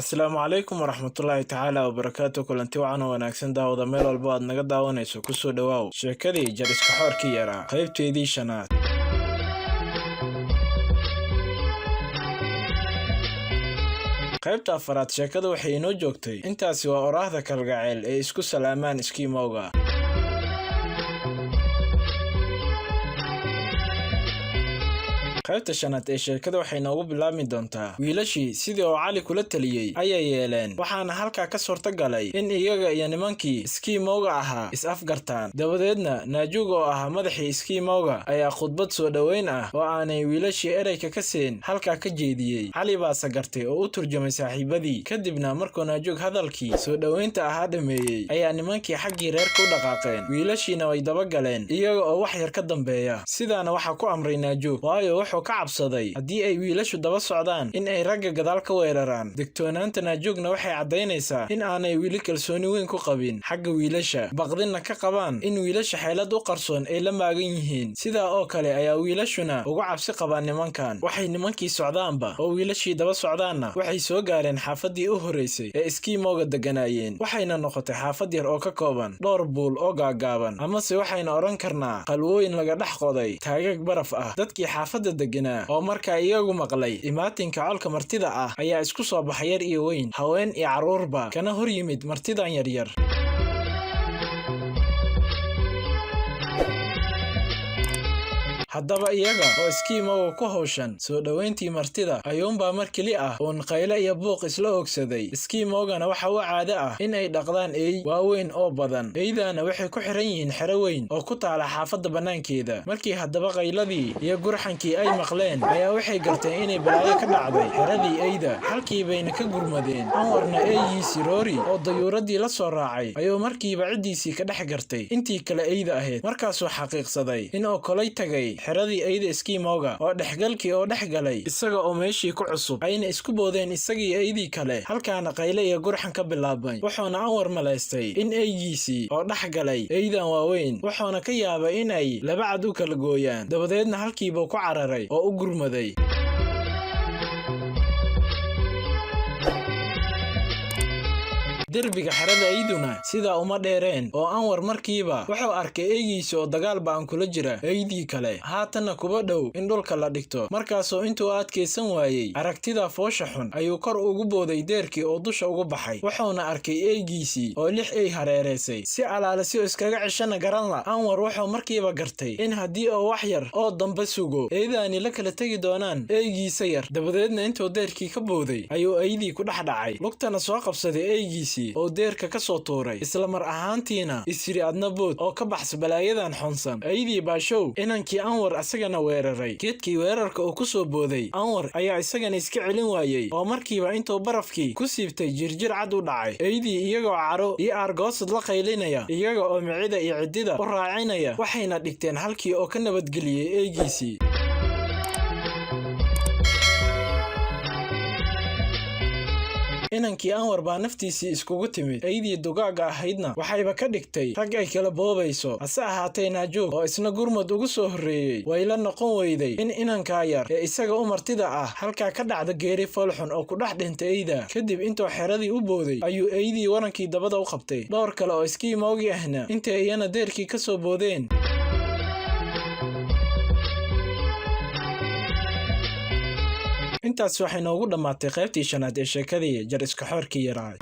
Asalaamu calaykum waraxmatullaahi tacaala wabarakaatu. Kulanti wacan oo wanaagsan daawada meel walba aad naga daawanayso kusoo dhawaaw sheekadii jariska xoorkii yaraa qaybteedii shanaad. qaybta afaraad sheekada waxay inoo joogtay intaasi waa oraahda kalgacayl ee isku salaamaan iskiimowga. qaybta shanaad ee sheekada waxay noogu bilaabmi doontaa wiilashii sidii oo cali kula taliyey ayay yeeleen, waxaana halkaa ka suurtagalay in iyaga iyo nimankii iskiimowga ahaa is-afgartaan. dabadeedna naajuug oo ahaa madaxii iskiimowga ayaa khudbad soo dhoweyn ah oo aanay wiilashii ereyka ka seen halkaa ka jeediyey. cali baase gartay oo u turjumay saaxiibadii. kadibna markuu naajuug hadalkii soo dhoweynta ahaa dhameeyey ayaa nimankii xaggii reerka u dhaqaaqeen. wiilashiina way dabagaleen iyaga oo wax yar ka dambeeya. sidaana waxaa ku amray naajuug, waayo ka cabsaday haddii ay wiilashu daba socdaan in ay ragga gadaal ka weeraraan. digtoonaanta naajuugna waxay caddaynaysaa in aanay wili kalsooni weyn ku qabin xagga wiilasha, baqdinna ka qabaan in wiilasha xeelad u qarsoon ay la maagan yihiin. sidaa oo kale ayaa wiilashuna uga cabsi qabaan nimankan. waxay nimankii socdaanba oo wiilashii daba socdaanna waxay soo gaareen xaafaddii u horraysay ee iskiimowga degganaayeen. waxayna noqotay xaafad yar oo ka kooban dhowr buul oo gaagaaban, amase waxayna odhan karnaa qalwooyin laga dhex qoday taagag baraf ah. dadkii xaafadda oo markaa iyagu maqlay imaatinka colka martida ah ayaa isku soo baxay yar iyo weyn, haween iyo carruurba, kana hor yimid martidan yaryar. haddaba iyaga oo iskiimowga ku hawshan soo dhoweyntii martida ayuunbaa mar keli ah uun qayle iyo buuq isla ogsaday. iskiimowgana waxa u caado ah in ay dhaqdaan eey waaweyn oo badan. eeydaana waxay ku xiran yihiin xero weyn oo ku taala xaafadda bannaankeeda. markii haddaba qayladii iyo gurxankii ay maqleen ayaa waxay garteen inay balaayo ka dhacday xeradii eyda. halkii bayna ka gurmadeen. anwarna eeyihiisii roori oo dayuuraddii la soo raacay ayuu markiiba ciddiisii ka dhex gartay intii kale eyda ahayd. markaasuu xaqiiqsaday in oo kolay tagay xeradii eyda iskiimowga oo dhexgalkii oo dhex galay isaga oo meeshii ku cusub, ayna isku boodeen isagii eydii kale. halkaana qayle iyo gurxan ka bilaabmay. wuxuuna anwar malaystay in eygiisii oo dhex galay eydan waaweyn, wuxuuna ka yaabay in ay laba cad u kala gooyaan. dabadeedna halkiibuu ku cararay oo u gurmaday. derbiga xerada eyduna sidaa uma dheereen oo anwar markiiba wuxuu arkay eygiisi oo dagaal ba'an kula jira eydii kale, haatanna kuba dhow in dhulka la dhigto. markaasuu intuu adkaysan waayey aragtida foosha xun ayuu kor ugu booday deerkii oo dusha ugu baxay. wuxuuna arkay eygiisii oo 6 ey hareeraysay. si alaale si iskaga ceshana garanla, anwar wuxuu markiiba gartay in haddii oo wax yar oo dambe sugo eydaani la kala tegi doonaan eygiisa yar. dabadeedna intuu deerkii ka booday ayuu eydii ku dhex dhacay, lugtana soo qabsaday eygiisii oo deerka ka soo tuuray. isla mar ahaantiina isiri adna bood oo ka baxs balaayadan xunsan. eydii baashow inankii anwar asagana weeraray. geedkii weerarka uu ku soo booday anwar ayaa isagana iska celin waayey oo markiiba intuu barafkii ku siibtay jirjir cad u dhacay. eydii iyagoo caro iyo aargoosad la qaylinaya, iyaga oo micida iyo ciddida u raacinaya, waxayna dhigteen halkii oo ka nabadgeliyey eygiisii. inankii anwar baa naftiisii iskugu timid. eydii dugaaga ahaydna waxayba ka dhigtay rag ay kala boobayso. hase ahaatee naajuug oo isna gurmud ugu soo horreeyey way la noqon weyday in inankaa yar ee isaga u martida ah halkaa ka dhacda geeri foolxun oo ku dhex dhintay eyda. kadib intuu xeradii u booday ayuu eydii warankii dabada u qabtay. dhowr kale oo iskiimowgii ahna intay iyana deerkii ka soo boodeen. intaas waxay noogu dhammaatay qaybtii shanaad ee sheekadii jariska xoorkii yaraa.